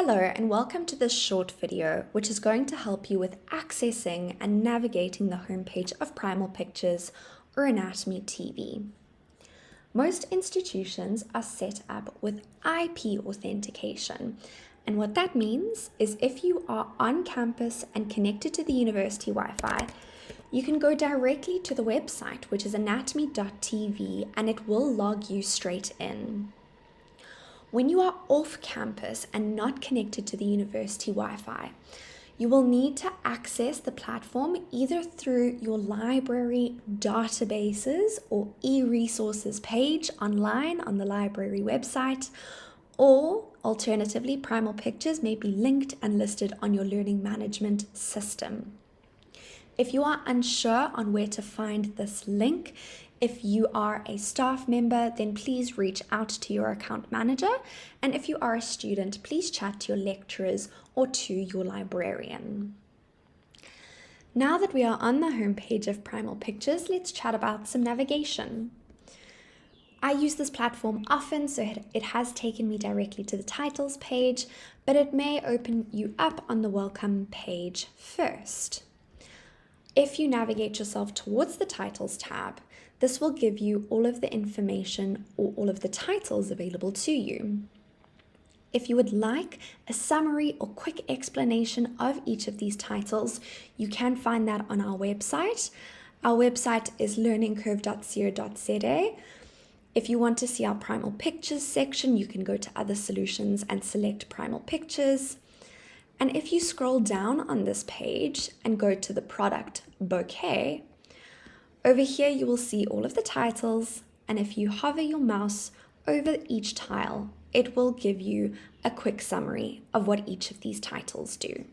Hello and welcome to this short video which is going to help you with accessing and navigating the homepage of Primal Pictures or Anatomy TV. Most institutions are set up with IP authentication, and what that means is if you are on campus and connected to the university Wi-Fi, you can go directly to the website, which is anatomy.tv, and it will log you straight in. When you are off campus and not connected to the university Wi-Fi, you will need to access the platform either through your library databases or e-resources page online on the library website, or alternatively, Primal Pictures may be linked and listed on your learning management system. If you are unsure on where to find this link, if you are a staff member, then please reach out to your account manager. And if you are a student, please chat to your lecturers or to your librarian. Now that we are on the homepage of Primal Pictures, let's chat about some navigation. I use this platform often, so it has taken me directly to the titles page, but it may open you up on the welcome page first. If you navigate yourself towards the titles tab, this will give you all of the information or all of the titles available to you. If you would like a summary or quick explanation of each of these titles, you can find that on our website. Our website is learningcurve.co.za. If you want to see our Primal Pictures section, you can go to Other Solutions and select Primal Pictures. And if you scroll down on this page and go to the product bouquet, over here you will see all of the titles, and if you hover your mouse over each tile, it will give you a quick summary of what each of these titles do.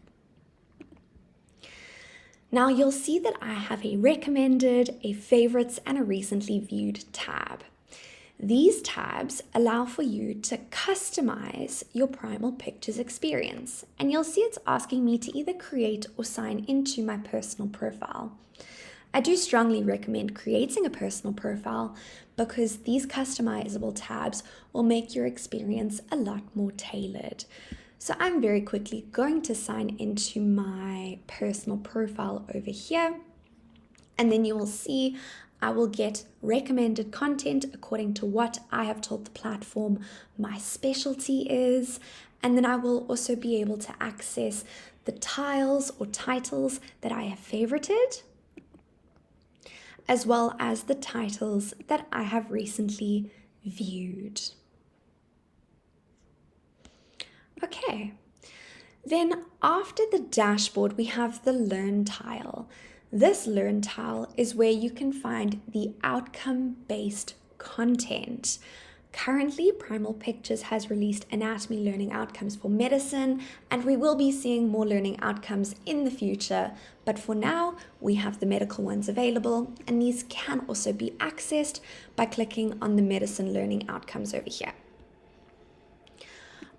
Now you'll see that I have a recommended, a favorites, and a recently viewed tab. These tabs allow for you to customize your Primal Pictures experience, and you'll see it's asking me to either create or sign into my personal profile. I do strongly recommend creating a personal profile because these customizable tabs will make your experience a lot more tailored. So I'm very quickly going to sign into my personal profile over here, and then you will see I will get recommended content according to what I have told the platform my specialty is, and then I will also be able to access the tiles or titles that I have favorited, as well as the titles that I have recently viewed. Okay, then after the dashboard, we have the Learn tile. This Learn tile is where you can find the outcome-based content. Currently, Primal Pictures has released anatomy learning outcomes for medicine, and we will be seeing more learning outcomes in the future. But for now, we have the medical ones available, and these can also be accessed by clicking on the medicine learning outcomes over here.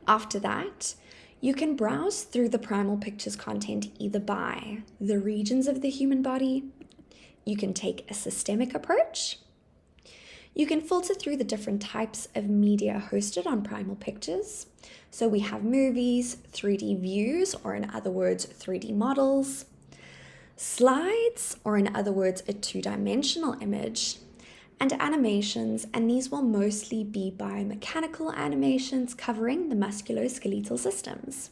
After that, you can browse through the Primal Pictures content either by the regions of the human body, you can take a systemic approach, you can filter through the different types of media hosted on Primal Pictures. So we have movies, 3D views, or in other words, 3D models, slides, or in other words, a two-dimensional image, and animations, and these will mostly be biomechanical animations covering the musculoskeletal systems.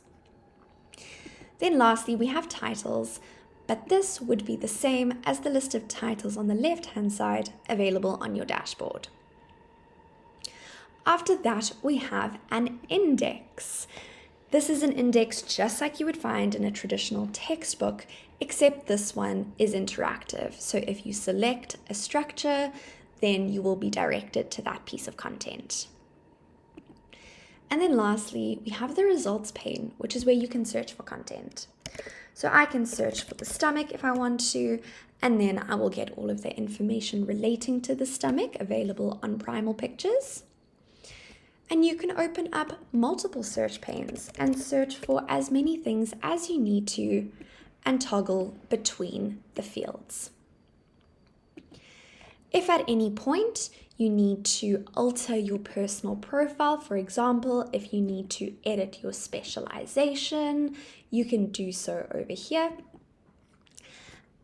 Then lastly, we have titles, but this would be the same as the list of titles on the left-hand side available on your dashboard. After that, we have an index. This is an index just like you would find in a traditional textbook, except this one is interactive. So if you select a structure, then you will be directed to that piece of content. And then lastly, we have the results pane, which is where you can search for content. So I can search for the stomach if I want to, and then I will get all of the information relating to the stomach available on Primal Pictures. And you can open up multiple search panes and search for as many things as you need to and toggle between the fields. If at any point you need to alter your personal profile, for example, if you need to edit your specialization, you can do so over here.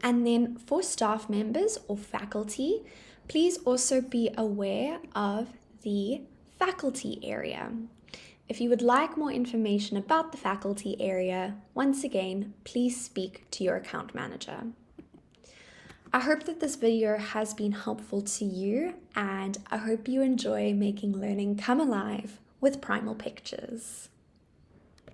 And then for staff members or faculty, please also be aware of the faculty area. If you would like more information about the faculty area, once again, please speak to your account manager. I hope that this video has been helpful to you, and I hope you enjoy making learning come alive with Primal Pictures.